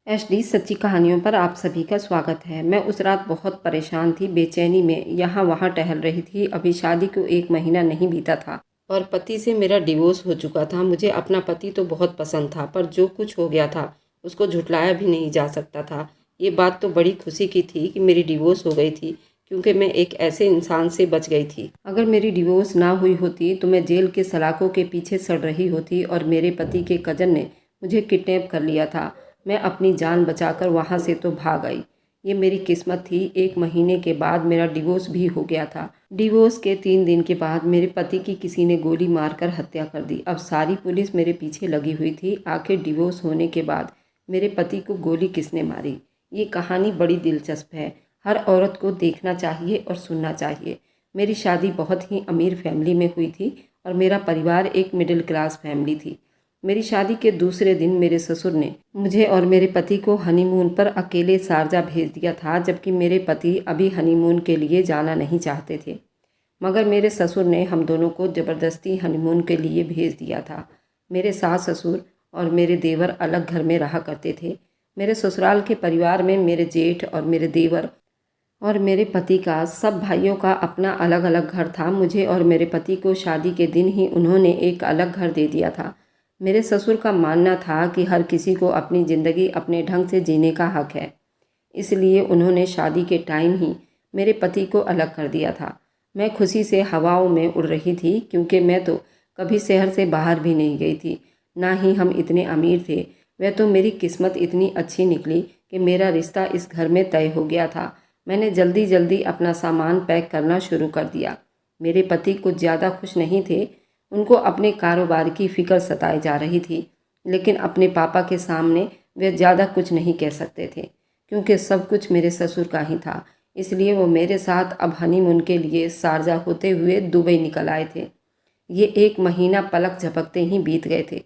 HD सच्ची कहानियों पर आप सभी का स्वागत है। मैं उस रात बहुत परेशान थी, बेचैनी में यहाँ वहाँ टहल रही थी। अभी शादी को 1 महीना नहीं बीता था और पति से मेरा डिवोर्स हो चुका था। मुझे अपना पति तो बहुत पसंद था, पर जो कुछ हो गया था उसको झुठलाया भी नहीं जा सकता था। ये बात तो बड़ी खुशी की थी कि मेरी डिवोर्स हो गई थी, क्योंकि मैं एक ऐसे इंसान से बच गई थी। अगर मेरी डिवोर्स ना हुई होती तो मैं जेल के सलाखों के पीछे सड़ रही होती और मेरे पति के कजन ने मुझे किडनैप कर लिया था। मैं अपनी जान बचाकर वहाँ से तो भाग आई। ये मेरी किस्मत थी। 1 महीने के बाद मेरा डिवोर्स भी हो गया था। डिवोर्स के 3 दिन के बाद मेरे पति की किसी ने गोली मारकर हत्या कर दी। अब सारी पुलिस मेरे पीछे लगी हुई थी। आखिर डिवोर्स होने के बाद मेरे पति को गोली किसने मारी? ये कहानी बड़ी दिलचस्प है। हर औरत को देखना चाहिए और सुनना चाहिए। मेरी शादी बहुत ही अमीर फैमिली में हुई थी और मेरा परिवार एक मिडिल क्लास फैमिली थी। मेरी शादी के दूसरे दिन मेरे ससुर ने मुझे और मेरे पति को हनीमून पर अकेले शारजा भेज दिया था, जबकि मेरे पति अभी हनीमून के लिए जाना नहीं चाहते थे। मगर मेरे ससुर ने हम दोनों को ज़बरदस्ती हनीमून के लिए भेज दिया था। मेरे सास ससुर और मेरे देवर अलग घर में रहा करते थे। मेरे ससुराल के परिवार में मेरे जेठ और मेरे देवर और मेरे पति का सब भाइयों का अपना अलग अलग घर था। मुझे और मेरे पति को शादी के दिन ही उन्होंने एक अलग घर दे दिया था। मेरे ससुर का मानना था कि हर किसी को अपनी ज़िंदगी अपने ढंग से जीने का हक है, इसलिए उन्होंने शादी के टाइम ही मेरे पति को अलग कर दिया था। मैं खुशी से हवाओं में उड़ रही थी, क्योंकि मैं तो कभी शहर से बाहर भी नहीं गई थी, ना ही हम इतने अमीर थे। वह तो मेरी किस्मत इतनी अच्छी निकली कि मेरा रिश्ता इस घर में तय हो गया था। मैंने जल्दी जल्दी अपना सामान पैक करना शुरू कर दिया। मेरे पति कुछ ज़्यादा खुश नहीं थे। उनको अपने कारोबार की फ़िक्र सताई जा रही थी, लेकिन अपने पापा के सामने वे ज़्यादा कुछ नहीं कह सकते थे, क्योंकि सब कुछ मेरे ससुर का ही था। इसलिए वो मेरे साथ अब हनीमून के लिए शारजा होते हुए दुबई निकल आए थे। ये 1 महीना पलक झपकते ही बीत गए थे।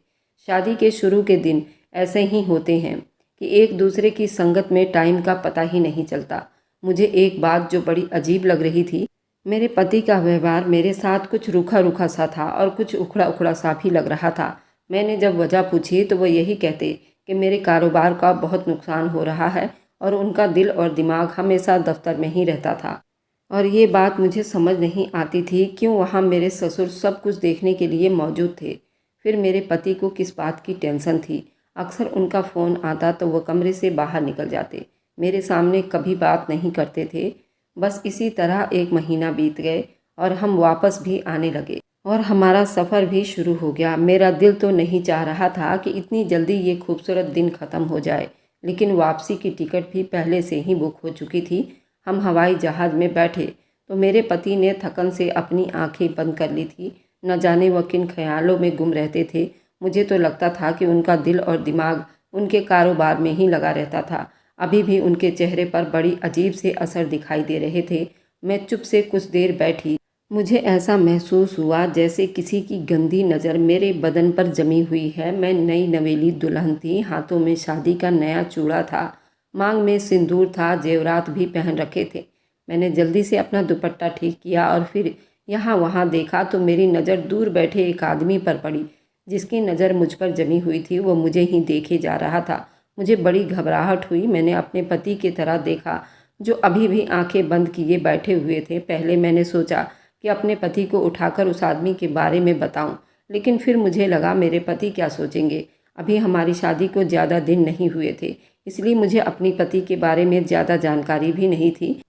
शादी के शुरू के दिन ऐसे ही होते हैं कि एक दूसरे की संगत में टाइम का पता ही नहीं चलता। मुझे एक बात जो बड़ी अजीब लग रही थी, मेरे पति का व्यवहार मेरे साथ कुछ रूखा रूखा सा था और कुछ उखड़ा उखड़ा सा भी लग रहा था। मैंने जब वजह पूछी तो वो यही कहते कि मेरे कारोबार का बहुत नुकसान हो रहा है और उनका दिल और दिमाग हमेशा दफ्तर में ही रहता था। और ये बात मुझे समझ नहीं आती थी, क्यों वहाँ मेरे ससुर सब कुछ देखने के लिए मौजूद थे। फिर मेरे पति को किस बात की टेंशन थी? अक्सर उनका फ़ोन आता तो वह कमरे से बाहर निकल जाते, मेरे सामने कभी बात नहीं करते थे। बस इसी तरह 1 महीना बीत गए और हम वापस भी आने लगे और हमारा सफ़र भी शुरू हो गया। मेरा दिल तो नहीं चाह रहा था कि इतनी जल्दी ये खूबसूरत दिन ख़त्म हो जाए, लेकिन वापसी की टिकट भी पहले से ही बुक हो चुकी थी। हम हवाई जहाज़ में बैठे तो मेरे पति ने थकन से अपनी आंखें बंद कर ली थी। न जाने वह किन ख्यालों में गुम रहते थे। मुझे तो लगता था कि उनका दिल और दिमाग उनके कारोबार में ही लगा रहता था। अभी भी उनके चेहरे पर बड़ी अजीब से असर दिखाई दे रहे थे। मैं चुप से कुछ देर बैठी। मुझे ऐसा महसूस हुआ जैसे किसी की गंदी नज़र मेरे बदन पर जमी हुई है। मैं नई नवेली दुल्हन थी, हाथों में शादी का नया चूड़ा था, मांग में सिंदूर था, जेवरात भी पहन रखे थे। मैंने जल्दी से अपना दुपट्टा ठीक किया और फिर यहाँ वहाँ देखा तो मेरी नज़र दूर बैठे एक आदमी पर पड़ी। जिसकी नज़र मुझ पर जमी हुई थी वो मुझे ही देखे जा रहा था। मुझे बड़ी घबराहट हुई। मैंने अपने पति की तरह देखा, जो अभी भी आंखें बंद किए बैठे हुए थे। पहले मैंने सोचा कि अपने पति को उठाकर उस आदमी के बारे में बताऊं, लेकिन फिर मुझे लगा मेरे पति क्या सोचेंगे। अभी हमारी शादी को ज़्यादा दिन नहीं हुए थे, इसलिए मुझे अपनी पति के बारे में ज़्यादा जानकारी भी नहीं थी।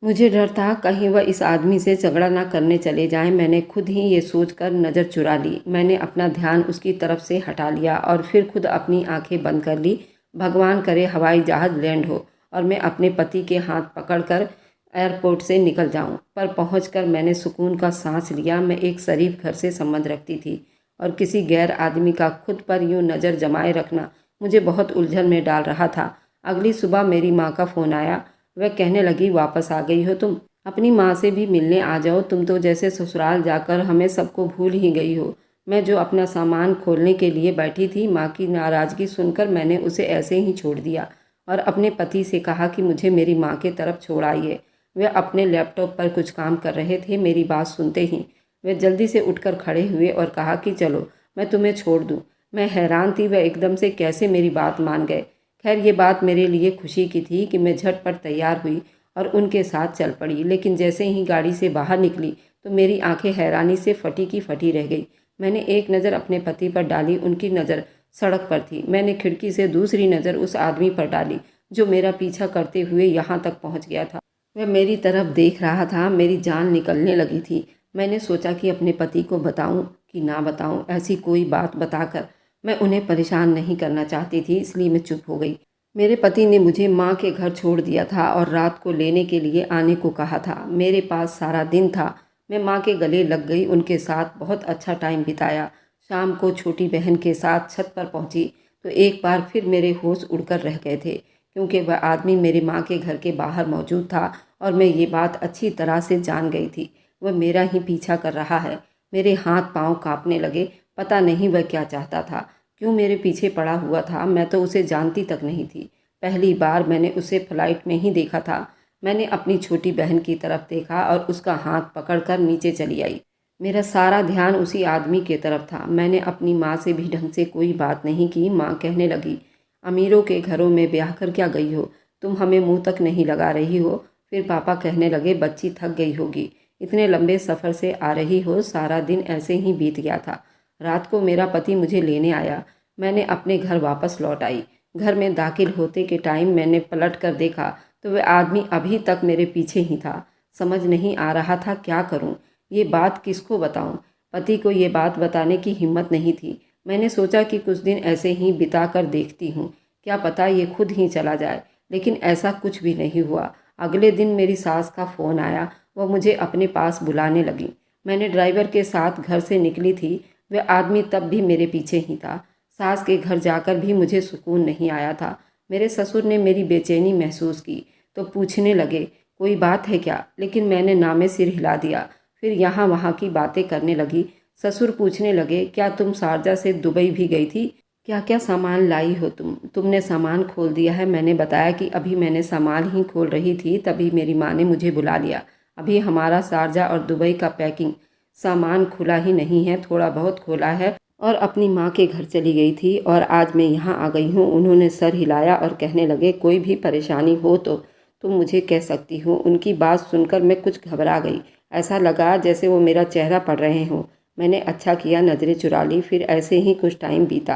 मुझे डर था कहीं वह इस आदमी से झगड़ा ना करने चले जाएं। मैंने खुद ही ये सोचकर नज़र चुरा ली। मैंने अपना ध्यान उसकी तरफ से हटा लिया और फिर खुद अपनी आंखें बंद कर ली। भगवान करे हवाई जहाज़ लैंड हो और मैं अपने पति के हाथ पकड़कर एयरपोर्ट से निकल जाऊं। पर पहुंचकर मैंने सुकून का सांस लिया। मैं एक शरीफ घर से संबंध रखती थी और किसी गैर आदमी का खुद पर यूं नज़र जमाए रखना मुझे बहुत उलझन में डाल रहा था। अगली सुबह मेरी माँ का फ़ोन आया। वह कहने लगी, वापस आ गई हो तुम? अपनी माँ से भी मिलने आ जाओ। तुम तो जैसे ससुराल जाकर हमें सबको भूल ही गई हो। मैं जो अपना सामान खोलने के लिए बैठी थी, माँ की नाराज़गी सुनकर मैंने उसे ऐसे ही छोड़ दिया और अपने पति से कहा कि मुझे मेरी माँ के तरफ छोड़ आइए। वे अपने लैपटॉप पर कुछ काम कर रहे थे। मेरी बात सुनते ही वे जल्दी से उठकर खड़े हुए और कहा कि चलो मैं तुम्हें छोड़ दूँ। मैं हैरान थी वह एकदम से कैसे मेरी बात मान गए। खैर ये बात मेरे लिए खुशी की थी कि मैं झटपट तैयार हुई और उनके साथ चल पड़ी। लेकिन जैसे ही गाड़ी से बाहर निकली तो मेरी आंखें हैरानी से फटी की फटी रह गई। मैंने एक नज़र अपने पति पर डाली, उनकी नज़र सड़क पर थी। मैंने खिड़की से दूसरी नज़र उस आदमी पर डाली जो मेरा पीछा करते हुए यहाँ तक पहुँच गया था। वह मेरी तरफ देख रहा था। मेरी जान निकलने लगी थी। मैंने सोचा कि अपने पति को बताऊं कि ना बताऊं, ऐसी कोई बात बताकर मैं उन्हें परेशान नहीं करना चाहती थी, इसलिए मैं चुप हो गई। मेरे पति ने मुझे माँ के घर छोड़ दिया था और रात को लेने के लिए आने को कहा था। मेरे पास सारा दिन था। मैं माँ के गले लग गई, उनके साथ बहुत अच्छा टाइम बिताया। शाम को छोटी बहन के साथ छत पर पहुंची तो एक बार फिर मेरे होश उड़कर रह गए थे, क्योंकि वह आदमी मेरी माँ के घर के बाहर मौजूद था और मैं ये बात अच्छी तरह से जान गई थी। वह मेरा ही पीछा कर रहा है। मेरे हाथ पांव कांपने लगे। पता नहीं वह क्या चाहता था, क्यों मेरे पीछे पड़ा हुआ था। मैं तो उसे जानती तक नहीं थी। पहली बार मैंने उसे फ्लाइट में ही देखा था। मैंने अपनी छोटी बहन की तरफ देखा और उसका हाथ पकड़कर नीचे चली आई। मेरा सारा ध्यान उसी आदमी की तरफ था। मैंने अपनी माँ से भी ढंग से कोई बात नहीं की। माँ कहने लगी, अमीरों के घरों में ब्याह कर क्या गई हो, तुम हमें मुंह तक नहीं लगा रही हो। फिर पापा कहने लगे, बच्ची थक गई होगी, इतने लंबे सफ़र से आ रही हो। सारा दिन ऐसे ही बीत गया था। रात को मेरा पति मुझे लेने आया। मैंने अपने घर वापस लौट आई। घर में दाखिल होते के टाइम मैंने पलट कर देखा तो वह आदमी अभी तक मेरे पीछे ही था। समझ नहीं आ रहा था क्या करूं, ये बात किसको बताऊं। पति को ये बात बताने की हिम्मत नहीं थी। मैंने सोचा कि कुछ दिन ऐसे ही बिता कर देखती हूँ, क्या पता ये खुद ही चला जाए। लेकिन ऐसा कुछ भी नहीं हुआ। अगले दिन मेरी सास का फ़ोन आया। वह मुझे अपने पास बुलाने लगी। मैंने ड्राइवर के साथ घर से निकली थी। वह आदमी तब भी मेरे पीछे ही था। सास के घर जाकर भी मुझे सुकून नहीं आया था। मेरे ससुर ने मेरी बेचैनी महसूस की तो पूछने लगे, कोई बात है क्या, लेकिन मैंने नामे सिर हिला दिया। फिर यहाँ वहाँ की बातें करने लगी। ससुर पूछने लगे, क्या तुम शारजा से दुबई भी गई थी, क्या क्या सामान लाई हो तुमने सामान खोल दिया है। मैंने बताया कि अभी मैंने सामान ही खोल रही थी, तभी मेरी माँ ने मुझे बुला लिया। अभी हमारा शारजा और दुबई का पैकिंग सामान खुला ही नहीं है, थोड़ा बहुत खोला है और अपनी माँ के घर चली गई थी और आज मैं यहाँ आ गई हूँ। उन्होंने सर हिलाया और कहने लगे, कोई भी परेशानी हो तो तुम मुझे कह सकती हो। उनकी बात सुनकर मैं कुछ घबरा गई। ऐसा लगा जैसे वो मेरा चेहरा पढ़ रहे हों। मैंने अच्छा किया नज़रें चुरा ली। फिर ऐसे ही कुछ टाइम बीता।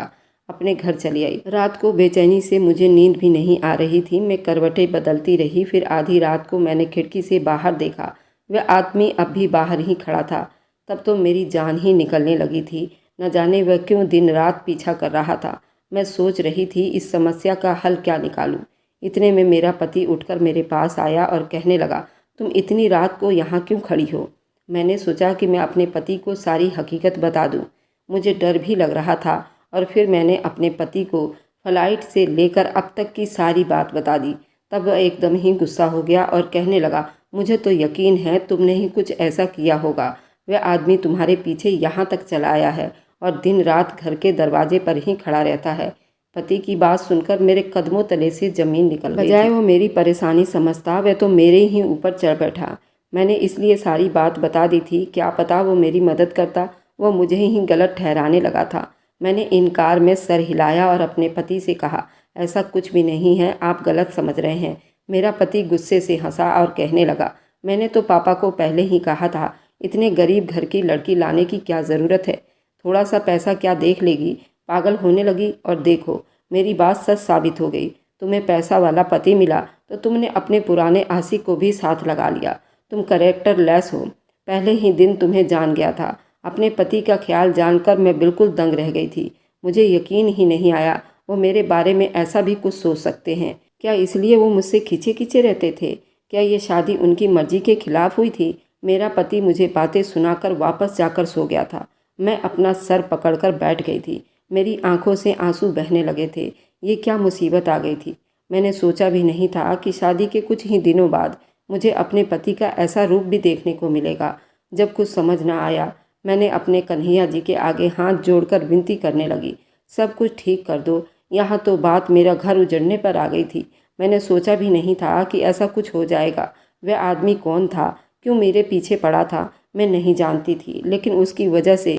अपने घर चली आई। रात को बेचैनी से मुझे नींद भी नहीं आ रही थी। मैं करवटें बदलती रही। फिर आधी रात को मैंने खिड़की से बाहर देखा। वह आदमी अब भी बाहर ही खड़ा था। तब तो मेरी जान ही निकलने लगी थी। न जाने वह क्यों दिन रात पीछा कर रहा था। मैं सोच रही थी इस समस्या का हल क्या निकालूं। इतने में मेरा पति उठकर मेरे पास आया और कहने लगा, तुम इतनी रात को यहाँ क्यों खड़ी हो। मैंने सोचा कि मैं अपने पति को सारी हकीकत बता दूं। मुझे डर भी लग रहा था और फिर मैंने अपने पति को फ्लाइट से लेकर अब तक की सारी बात बता दी। तब वह एकदम ही गुस्सा हो गया और कहने लगा, मुझे तो यकीन है तुमने ही कुछ ऐसा किया होगा। वह आदमी तुम्हारे पीछे यहाँ तक चला आया है और दिन रात घर के दरवाजे पर ही खड़ा रहता है। पति की बात सुनकर मेरे कदमों तले से ज़मीन निकल गई। बजाय वो मेरी परेशानी समझता, वह तो मेरे ही ऊपर चढ़ बैठा। मैंने इसलिए सारी बात बता दी थी, क्या पता वो मेरी मदद करता। वो मुझे ही गलत ठहराने लगा था। मैंने इनकार में सर हिलाया और अपने पति से कहा, ऐसा कुछ भी नहीं है, आप गलत समझ रहे हैं। मेरा पति गुस्से से हंसा और कहने लगा, मैंने तो पापा को पहले ही कहा था, इतने गरीब घर की लड़की लाने की क्या ज़रूरत है। थोड़ा सा पैसा क्या देख लेगी, पागल होने लगी। और देखो मेरी बात सच साबित हो गई। तुम्हें पैसा वाला पति मिला तो तुमने अपने पुराने आशिक को भी साथ लगा लिया। तुम कैरेक्टर लेस हो। पहले ही दिन तुम्हें जान गया था। अपने पति का ख्याल जानकर मैं बिल्कुल दंग रह गई थी। मुझे यकीन ही नहीं आया वो मेरे बारे में ऐसा भी कुछ सोच सकते हैं। क्या इसलिए वो मुझसे खींचे खींचे रहते थे? क्या ये शादी उनकी मर्जी के खिलाफ हुई थी? मेरा पति मुझे बातें सुनाकर वापस जाकर सो गया था। मैं अपना सर पकड़कर बैठ गई थी। मेरी आंखों से आंसू बहने लगे थे। ये क्या मुसीबत आ गई थी। मैंने सोचा भी नहीं था कि शादी के कुछ ही दिनों बाद मुझे अपने पति का ऐसा रूप भी देखने को मिलेगा। जब कुछ समझ ना आया, मैंने अपने कन्हैया जी के आगे हाथ जोड़कर विनती करने लगी, सब कुछ ठीक कर दो। यहाँ तो बात मेरा घर उजड़ने पर आ गई थी। मैंने सोचा भी नहीं था कि ऐसा कुछ हो जाएगा। वह आदमी कौन था, क्यों मेरे पीछे पड़ा था, मैं नहीं जानती थी, लेकिन उसकी वजह से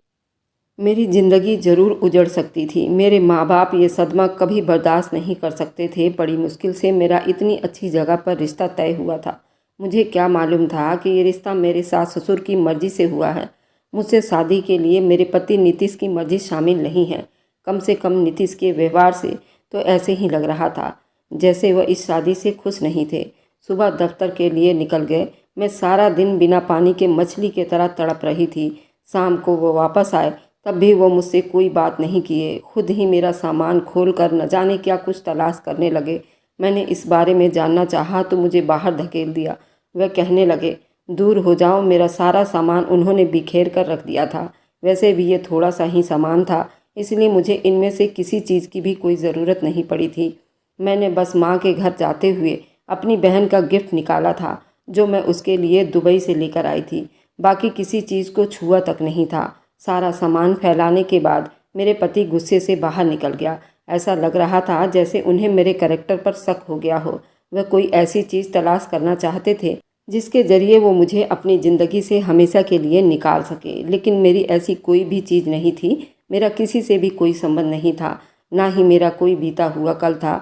मेरी ज़िंदगी ज़रूर उजड़ सकती थी। मेरे माँ बाप ये सदमा कभी बर्दाश्त नहीं कर सकते थे। बड़ी मुश्किल से मेरा इतनी अच्छी जगह पर रिश्ता तय हुआ था। मुझे क्या मालूम था कि ये रिश्ता मेरे सास ससुर की मर्ज़ी से हुआ है। मुझसे शादी के लिए मेरे पति नीतीश की मर्ज़ी शामिल नहीं है। कम से कम नीतीश के व्यवहार से तो ऐसे ही लग रहा था जैसे वह इस शादी से खुश नहीं थे। सुबह दफ्तर के लिए निकल गए। मैं सारा दिन बिना पानी के मछली की तरह तड़प रही थी। शाम को वो वापस आए, तब भी वो मुझसे कोई बात नहीं किए। खुद ही मेरा सामान खोलकर न जाने क्या कुछ तलाश करने लगे। मैंने इस बारे में जानना चाहा तो मुझे बाहर धकेल दिया। वह कहने लगे, दूर हो जाओ। मेरा सारा सामान उन्होंने बिखेर कर रख दिया था। वैसे भी ये थोड़ा सा ही सामान था, इसलिए मुझे इनमें से किसी चीज़ की भी कोई ज़रूरत नहीं पड़ी थी। मैंने बस माँ के घर जाते हुए अपनी बहन का गिफ्ट निकाला था, जो मैं उसके लिए दुबई से लेकर आई थी। बाकी किसी चीज़ को छुआ तक नहीं था। सारा सामान फैलाने के बाद मेरे पति गुस्से से बाहर निकल गया। ऐसा लग रहा था जैसे उन्हें मेरे कैरेक्टर पर शक हो गया हो। वह कोई ऐसी चीज़ तलाश करना चाहते थे जिसके ज़रिए वो मुझे अपनी ज़िंदगी से हमेशा के लिए निकाल सके। लेकिन मेरी ऐसी कोई भी चीज़ नहीं थी। मेरा किसी से भी कोई संबंध नहीं था, ना ही मेरा कोई बीता हुआ कल था।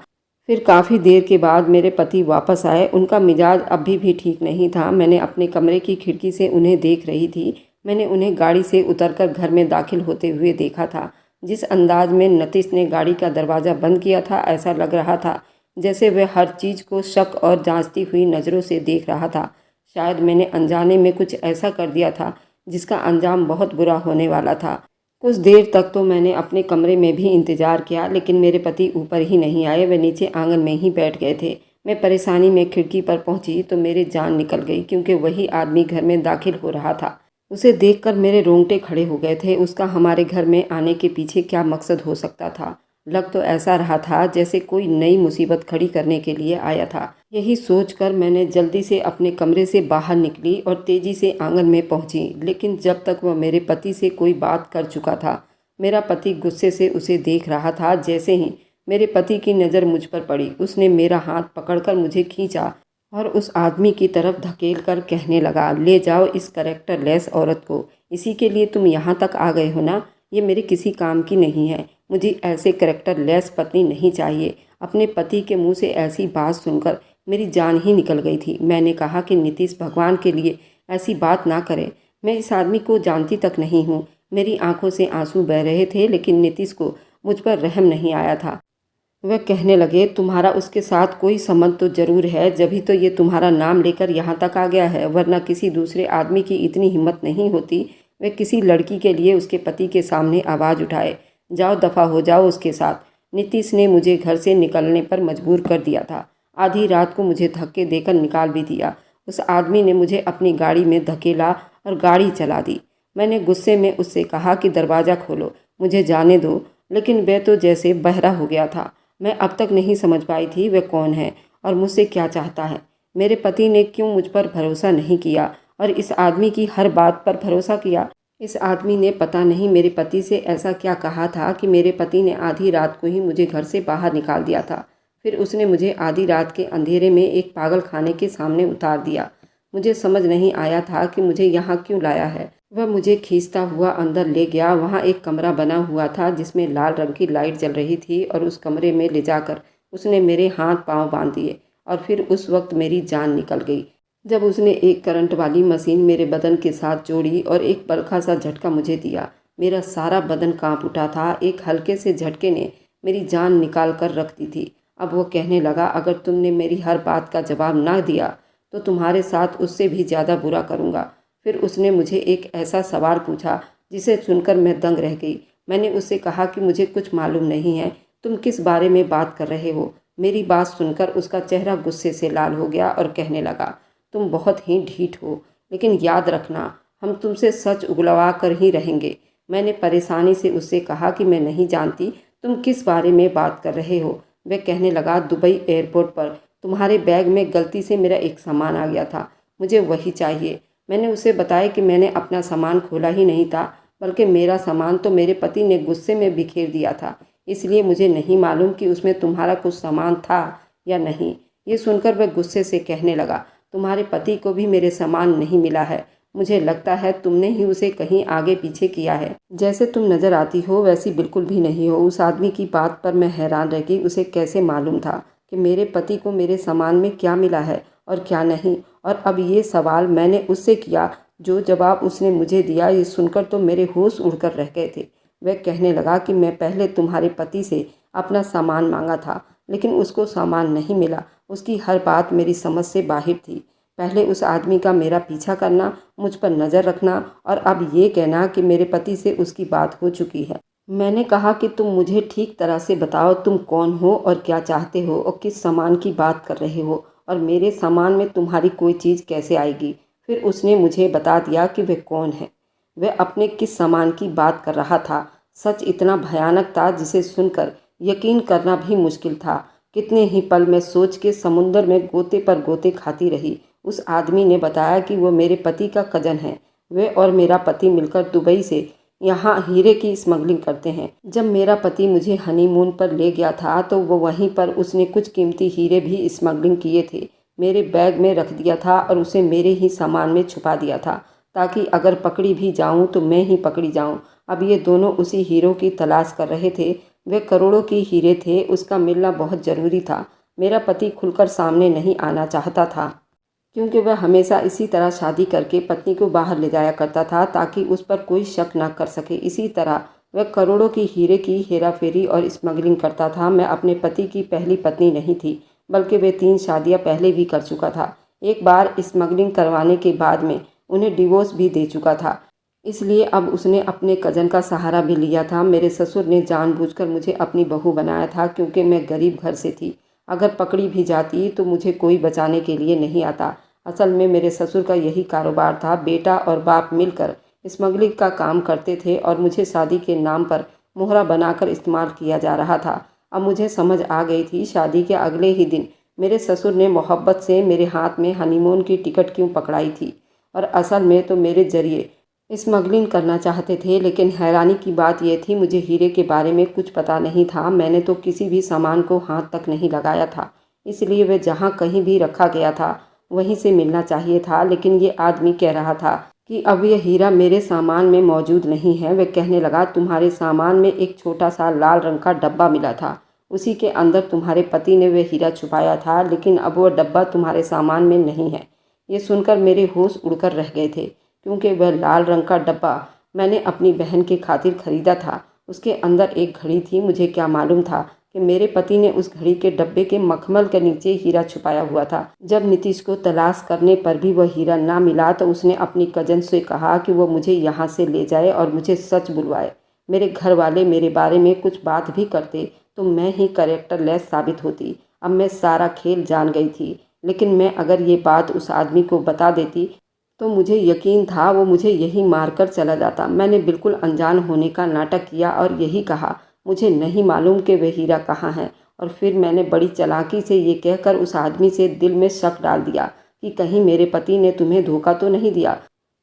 फिर काफ़ी देर के बाद मेरे पति वापस आए। उनका मिजाज अभी भी ठीक नहीं था। मैंने अपने कमरे की खिड़की से उन्हें देख रही थी। मैंने उन्हें गाड़ी से उतरकर घर में दाखिल होते हुए देखा था। जिस अंदाज में नीतीश ने गाड़ी का दरवाज़ा बंद किया था, ऐसा लग रहा था जैसे वह हर चीज़ को शक और जांचती हुई नज़रों से देख रहा था। शायद मैंने अनजाने में कुछ ऐसा कर दिया था जिसका अंजाम बहुत बुरा होने वाला था। कुछ देर तक तो मैंने अपने कमरे में भी इंतज़ार किया, लेकिन मेरे पति ऊपर ही नहीं आए। वे नीचे आंगन में ही बैठ गए थे। मैं परेशानी में खिड़की पर पहुंची तो मेरी जान निकल गई, क्योंकि वही आदमी घर में दाखिल हो रहा था। उसे देखकर मेरे रोंगटे खड़े हो गए थे। उसका हमारे घर में आने के पीछे क्या मकसद हो सकता था? लग तो ऐसा रहा था जैसे कोई नई मुसीबत खड़ी करने के लिए आया था। यही सोचकर मैंने जल्दी से अपने कमरे से बाहर निकली और तेज़ी से आंगन में पहुंची। लेकिन जब तक वह मेरे पति से कोई बात कर चुका था, मेरा पति गुस्से से उसे देख रहा था। जैसे ही मेरे पति की नज़र मुझ पर पड़ी, उसने मेरा हाथ पकड़कर मुझे खींचा और उस आदमी की तरफ धकेल कर कहने लगा, ले जाओ इस कैरेक्टरलेस औरत को। इसी के लिए तुम यहाँ तक आ गए हो ना? ये मेरे किसी काम की नहीं है। मुझे ऐसे कैरेक्टरलेस पत्नी नहीं चाहिए। अपने पति के मुंह से ऐसी बात सुनकर मेरी जान ही निकल गई थी। मैंने कहा कि नीतीश, भगवान के लिए ऐसी बात ना करें। मैं इस आदमी को जानती तक नहीं हूँ। मेरी आंखों से आंसू बह रहे थे, लेकिन नीतीश को मुझ पर रहम नहीं आया था। वह कहने लगे, तुम्हारा उसके साथ कोई संबंध तो जरूर है, जभी तो ये तुम्हारा नाम लेकर यहाँ तक आ गया है। वरना किसी दूसरे आदमी की इतनी हिम्मत नहीं होती वह किसी लड़की के लिए उसके पति के सामने आवाज़ उठाए। जाओ, दफ़ा हो जाओ उसके साथ। नीतीश ने मुझे घर से निकलने पर मजबूर कर दिया था। आधी रात को मुझे धक्के देकर निकाल भी दिया। उस आदमी ने मुझे अपनी गाड़ी में धकेला और गाड़ी चला दी। मैंने गुस्से में उससे कहा कि दरवाज़ा खोलो, मुझे जाने दो, लेकिन वह तो जैसे बहरा हो गया था। मैं अब तक नहीं समझ पाई थी वह कौन है और मुझसे क्या चाहता है। मेरे पति ने क्यों मुझ पर भरोसा नहीं किया और इस आदमी की हर बात पर भरोसा किया? इस आदमी ने पता नहीं मेरे पति से ऐसा क्या कहा था कि मेरे पति ने आधी रात को ही मुझे घर से बाहर निकाल दिया था। फिर उसने मुझे आधी रात के अंधेरे में एक पागल खाने के सामने उतार दिया। मुझे समझ नहीं आया था कि मुझे यहाँ क्यों लाया है। वह मुझे खींचता हुआ अंदर ले गया। वहाँ एक कमरा बना हुआ था जिसमें लाल रंग की लाइट जल रही थी, और उस कमरे में ले जाकर उसने मेरे हाथ पांव बांध दिए और फिर उस वक्त मेरी जान निकल गई जब उसने एक करंट वाली मशीन मेरे बदन के साथ जोड़ी और एक बलखा सा झटका मुझे दिया। मेरा सारा बदन कांप उठा था। एक हल्के से झटके ने मेरी जान निकाल कर रख दी थी। अब वो कहने लगा, अगर तुमने मेरी हर बात का जवाब ना दिया तो तुम्हारे साथ उससे भी ज़्यादा बुरा करूँगा। फिर उसने मुझे एक ऐसा सवाल पूछा जिसे सुनकर मैं दंग रह गई। मैंने उससे कहा कि मुझे कुछ मालूम नहीं है, तुम किस बारे में बात कर रहे हो। मेरी बात सुनकर उसका चेहरा गुस्से से लाल हो गया और कहने लगा, तुम बहुत ही ढीठ हो, लेकिन याद रखना, हम तुमसे सच उगलवा कर ही रहेंगे। मैंने परेशानी से उससे कहा कि मैं नहीं जानती तुम किस बारे में बात कर रहे हो। वह कहने लगा, दुबई एयरपोर्ट पर तुम्हारे बैग में गलती से मेरा एक सामान आ गया था, मुझे वही चाहिए। मैंने उसे बताया कि मैंने अपना सामान खोला ही नहीं था, बल्कि मेरा सामान तो मेरे पति ने गुस्से में बिखेर दिया था, इसलिए मुझे नहीं मालूम कि उसमें तुम्हारा कुछ सामान था या नहीं। ये सुनकर वह गुस्से से कहने लगा, तुम्हारे पति को भी मेरे सामान नहीं मिला है, मुझे लगता है तुमने ही उसे कहीं आगे पीछे किया है। जैसे तुम नज़र आती हो वैसी बिल्कुल भी नहीं हो। उस आदमी की बात पर मैं हैरान रह गई। उसे कैसे मालूम था कि मेरे पति को मेरे सामान में क्या मिला है और क्या नहीं। और अब ये सवाल मैंने उससे किया। जो जवाब उसने मुझे दिया, ये सुनकर तो मेरे होश उड़कर रह गए थे। वह कहने लगा कि मैं पहले तुम्हारे पति से अपना सामान मांगा था, लेकिन उसको सामान नहीं मिला। उसकी हर बात मेरी समझ से बाहर थी। पहले उस आदमी का मेरा पीछा करना, मुझ पर नज़र रखना, और अब ये कहना कि मेरे पति से उसकी बात हो चुकी है। मैंने कहा कि तुम मुझे ठीक तरह से बताओ, तुम कौन हो और क्या चाहते हो और किस सामान की बात कर रहे हो, और मेरे सामान में तुम्हारी कोई चीज़ कैसे आएगी। फिर उसने मुझे बता दिया कि वह कौन है, वह अपने किस सामान की बात कर रहा था। सच इतना भयानक था जिसे सुनकर यकीन करना भी मुश्किल था। कितने ही पल मैं सोच के समुंदर में गोते पर गोते खाती रही। उस आदमी ने बताया कि वो मेरे पति का कजन है। वे और मेरा पति मिलकर दुबई से यहाँ हीरे की स्मगलिंग करते हैं। जब मेरा पति मुझे हनीमून पर ले गया था तो वो वहीं पर उसने कुछ कीमती हीरे भी स्मगलिंग किए थे। मेरे बैग में रख दिया था और उसे मेरे ही सामान में छुपा दिया था, ताकि अगर पकड़ी भी जाऊं तो मैं ही पकड़ी जाऊं। अब ये दोनों उसी हीरो की तलाश कर रहे थे। वे करोड़ों की हीरे थे, उसका मिलना बहुत ज़रूरी था। मेरा पति खुलकर सामने नहीं आना चाहता था, क्योंकि वह हमेशा इसी तरह शादी करके पत्नी को बाहर ले जाया करता था ताकि उस पर कोई शक ना कर सके। इसी तरह वह करोड़ों की हीरे की हेराफेरी और स्मगलिंग करता था। मैं अपने पति की पहली पत्नी नहीं थी, बल्कि वे 3 शादियां पहले भी कर चुका था। एक बार स्मगलिंग करवाने के बाद में उन्हें डिवोर्स भी दे चुका था। इसलिए अब उसने अपने कज़न का सहारा भी लिया था। मेरे ससुर ने जानबूझकर मुझे अपनी बहू बनाया था, क्योंकि मैं गरीब घर से थी। अगर पकड़ी भी जाती तो मुझे कोई बचाने के लिए नहीं आता। असल में मेरे ससुर का यही कारोबार था। बेटा और बाप मिलकर स्मगलिंग का काम करते थे और मुझे शादी के नाम पर मोहरा बनाकर इस्तेमाल किया जा रहा था। अब मुझे समझ आ गई थी। शादी के अगले ही दिन मेरे ससुर ने मोहब्बत से मेरे हाथ में हनीमून की टिकट क्यों पकड़ाई थी, और असल में तो मेरे जरिए स्मगलिंग करना चाहते थे। लेकिन हैरानी की बात यह थी, मुझे हीरे के बारे में कुछ पता नहीं था। मैंने तो किसी भी सामान को हाथ तक नहीं लगाया था, इसलिए वह जहाँ कहीं भी रखा गया था वहीं से मिलना चाहिए था। लेकिन ये आदमी कह रहा था कि अब यह हीरा मेरे सामान में मौजूद नहीं है। वह कहने लगा, तुम्हारे सामान में एक छोटा सा लाल रंग का डब्बा मिला था, उसी के अंदर तुम्हारे पति ने वह हीरा छुपाया था, लेकिन अब वह डब्बा तुम्हारे सामान में नहीं है। ये सुनकर मेरे होश उड़कर रह गए थे, क्योंकि वह लाल रंग का डब्बा मैंने अपनी बहन के खातिर खरीदा था। उसके अंदर एक घड़ी थी। मुझे क्या मालूम था कि मेरे पति ने उस घड़ी के डब्बे के मखमल के नीचे हीरा छुपाया हुआ था। जब नीतीश को तलाश करने पर भी वह हीरा ना मिला तो उसने अपनी कजन से कहा कि वो मुझे यहाँ से ले जाए और मुझे सच बुलवाए। मेरे घर वाले मेरे बारे में कुछ बात भी करते तो मैं ही कैरेक्टरलेस साबित होती। अब मैं सारा खेल जान गई थी, लेकिन मैं अगर ये बात उस आदमी को बता देती तो मुझे यकीन था वो मुझे यही मारकर चला जाता। मैंने बिल्कुल अनजान होने का नाटक किया और यही कहा, मुझे नहीं मालूम कि वह हीरा कहाँ है। और फिर मैंने बड़ी चालाकी से ये कहकर उस आदमी से दिल में शक डाल दिया कि कहीं मेरे पति ने तुम्हें धोखा तो नहीं दिया,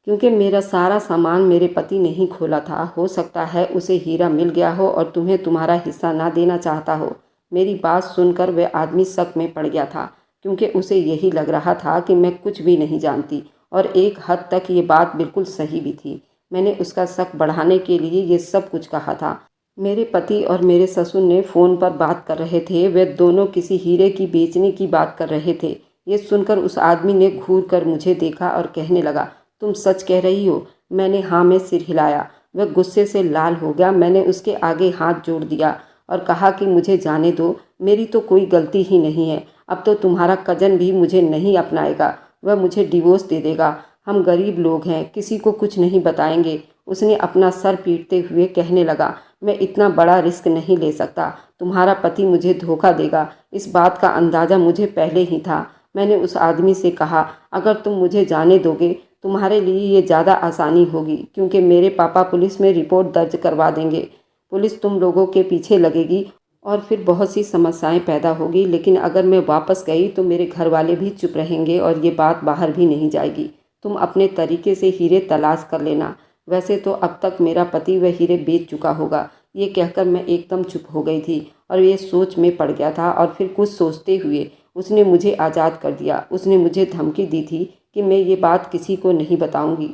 क्योंकि मेरा सारा सामान मेरे पति ने ही खोला था। हो सकता है उसे हीरा मिल गया हो और तुम्हें तुम्हारा हिस्सा ना देना चाहता हो। मेरी बात सुनकर वह आदमी शक में पड़ गया था, क्योंकि उसे यही लग रहा था कि मैं कुछ भी नहीं जानती, और एक हद तक ये बात बिल्कुल सही भी थी। मैंने उसका शक बढ़ाने के लिए ये सब कुछ कहा था। मेरे पति और मेरे ससुर ने फ़ोन पर बात कर रहे थे। वे दोनों किसी हीरे की बेचने की बात कर रहे थे। ये सुनकर उस आदमी ने घूर कर मुझे देखा और कहने लगा, तुम सच कह रही हो? मैंने हाँ में सिर हिलाया। वह गुस्से से लाल हो गया। मैंने उसके आगे हाथ जोड़ दिया और कहा कि मुझे जाने दो, मेरी तो कोई गलती ही नहीं है। अब तो तुम्हारा कजन भी मुझे नहीं अपनाएगा, वह मुझे डिवोर्स दे देगा। हम गरीब लोग हैं, किसी को कुछ नहीं बताएंगे। उसने अपना सर पीटते हुए कहने लगा, मैं इतना बड़ा रिस्क नहीं ले सकता। तुम्हारा पति मुझे धोखा देगा, इस बात का अंदाज़ा मुझे पहले ही था। मैंने उस आदमी से कहा, अगर तुम मुझे जाने दोगे तुम्हारे लिए ये ज़्यादा आसानी होगी, क्योंकि मेरे पापा पुलिस में रिपोर्ट दर्ज करवा देंगे। पुलिस तुम लोगों के पीछे लगेगी और फिर बहुत सी समस्याएं पैदा होगी। लेकिन अगर मैं वापस गई तो मेरे घर वाले भी चुप रहेंगे और ये बात बाहर भी नहीं जाएगी। तुम अपने तरीके से हीरे तलाश कर लेना। वैसे तो अब तक मेरा पति वह हीरे बेच चुका होगा। ये कहकर मैं एकदम चुप हो गई थी और ये सोच में पड़ गया था। और फिर कुछ सोचते हुए उसने मुझे आज़ाद कर दिया। उसने मुझे धमकी दी थी कि मैं ये बात किसी को नहीं बताऊंगी।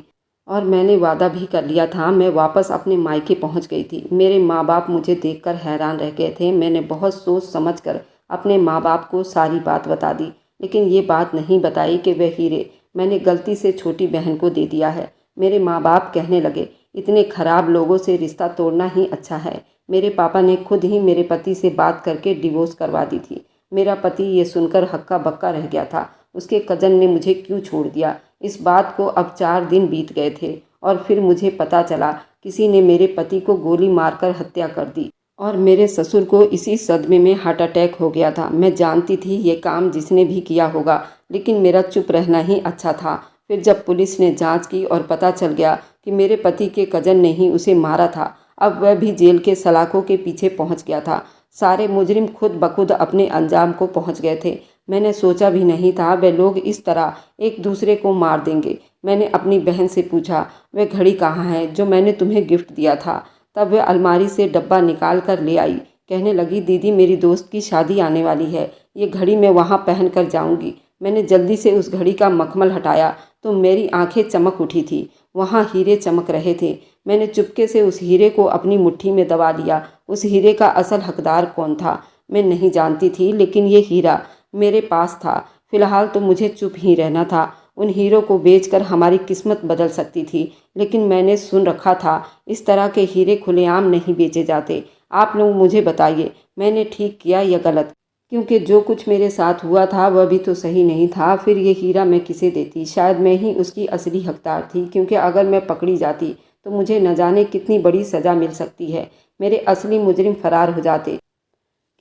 और मैंने वादा भी कर लिया था। मैं वापस अपने मायके पहुंच गई थी। मेरे माँ बाप मुझे देखकर हैरान रह गए थे। मैंने बहुत सोच समझ कर अपने माँ बाप को सारी बात बता दी, लेकिन ये बात नहीं बताई कि वह हीरे मैंने गलती से छोटी बहन को दे दिया है। मेरे माँ बाप कहने लगे, इतने खराब लोगों से रिश्ता तोड़ना ही अच्छा है। मेरे पापा ने खुद ही मेरे पति से बात करके डिवोर्स करवा दी थी। मेरा पति ये सुनकर हक्का बक्का रह गया था। उसके कज़न ने मुझे क्यों छोड़ दिया, इस बात को अब 4 दिन बीत गए थे और फिर मुझे पता चला किसी ने मेरे पति को गोली मारकर हत्या कर दी और मेरे ससुर को इसी सदमे में हार्ट अटैक हो गया था। मैं जानती थी ये काम जिसने भी किया होगा, लेकिन मेरा चुप रहना ही अच्छा था। फिर जब पुलिस ने जांच की और पता चल गया कि मेरे पति के कज़न ने ही उसे मारा था, अब वह भी जेल के सलाखों के पीछे पहुंच गया था। सारे मुजरिम खुद बखुद अपने अंजाम को पहुंच गए थे। मैंने सोचा भी नहीं था वे लोग इस तरह एक दूसरे को मार देंगे। मैंने अपनी बहन से पूछा, वह घड़ी कहाँ है जो मैंने तुम्हें गिफ्ट दिया था? तब वह अलमारी से डब्बा निकाल कर ले आई। कहने लगी, दीदी मेरी दोस्त की शादी आने वाली है, ये घड़ी मैं वहाँ पहन कर जाऊँगी। मैंने जल्दी से उस घड़ी का मखमल हटाया तो मेरी आंखें चमक उठी थी। वहाँ हीरे चमक रहे थे। मैंने चुपके से उस हीरे को अपनी मुट्ठी में दबा लिया। उस हीरे का असल हकदार कौन था मैं नहीं जानती थी, लेकिन ये हीरा मेरे पास था। फिलहाल तो मुझे चुप ही रहना था। उन हीरों को बेचकर हमारी किस्मत बदल सकती थी, लेकिन मैंने सुन रखा था इस तरह के हीरे खुलेआम नहीं बेचे जाते। आप लोग मुझे बताइए, मैंने ठीक किया या गलत? क्योंकि जो कुछ मेरे साथ हुआ था वह भी तो सही नहीं था। फिर ये हीरा मैं किसे देती? शायद मैं ही उसकी असली हकदार थी, क्योंकि अगर मैं पकड़ी जाती तो मुझे न जाने कितनी बड़ी सज़ा मिल सकती है। मेरे असली मुजरिम फरार हो जाते।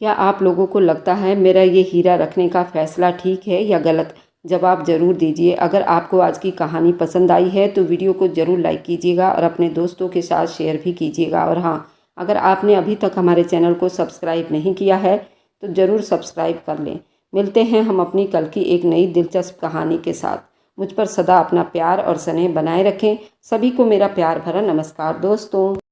क्या आप लोगों को लगता है मेरा ये हीरा रखने का फ़ैसला ठीक है या गलत? जवाब ज़रूर दीजिए। अगर आपको आज की कहानी पसंद आई है तो वीडियो को ज़रूर लाइक कीजिएगा और अपने दोस्तों के साथ शेयर भी कीजिएगा। और हाँ, अगर आपने अभी तक हमारे चैनल को सब्सक्राइब नहीं किया है तो ज़रूर सब्सक्राइब कर लें। मिलते हैं हम अपनी कल की एक नई दिलचस्प कहानी के साथ। मुझ पर सदा अपना प्यार और स्नेह बनाए रखें। सभी को मेरा प्यार भरा नमस्कार दोस्तों।